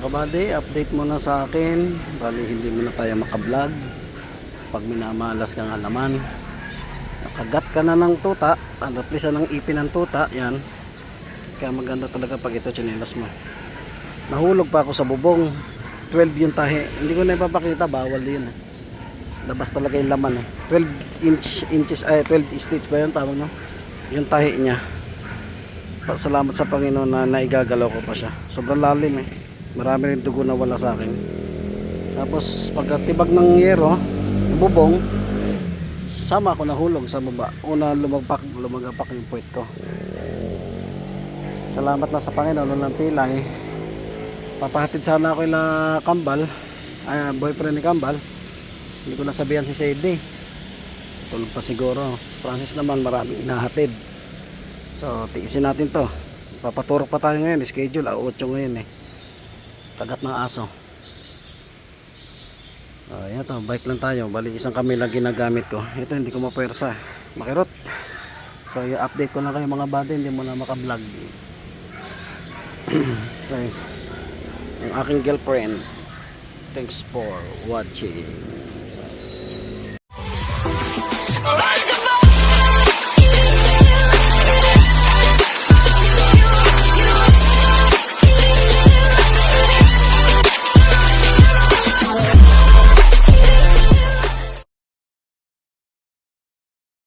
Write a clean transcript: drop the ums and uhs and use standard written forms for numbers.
kabady, update muna sa akin. Bali hindi muna tayo makablog pag minamalas kang halaman. Nakagat ka na ng tuta, at least ng ipin ng tuta, yan. Kaya maganda talaga pag ito chinelas mo. Nahulog pa ako sa bubong. 12 yung tahi. Hindi ko na ipapakita, bawal yun eh. Labas talaga yung laman eh. 12 stitch ba yun tawag no? Yung tahi niya. Salamat sa Panginoon na naigagalaw ko pa siya. Sobrang lalim eh. Marami rin dugo na wala sa akin. Tapos pagkatibag ng yero, yung bubong, sama ako nahulog sa baba. Una lumagapak yung puwet ko. Salamat na sa Panginoon nung lang pilay. Papahatid sana ako ila Kambal, boyfriend ni Kambal. Hindi ko nasabihan si Sadie. Tulog pa siguro. Francis naman maraming inahatid. So tiisin natin to. Papaturok pa tayo ngayon. Schedule 8 ngayon eh. Kagat ng aso. Ayan to, bike lang tayo. Bali isang kami lang ginagamit ko. Ito hindi ko mapersa. Makirot. So i-update ko na kayo mga buddy. Hindi mo na makablog. Okay. Ang aking girlfriend. Thanks for watching.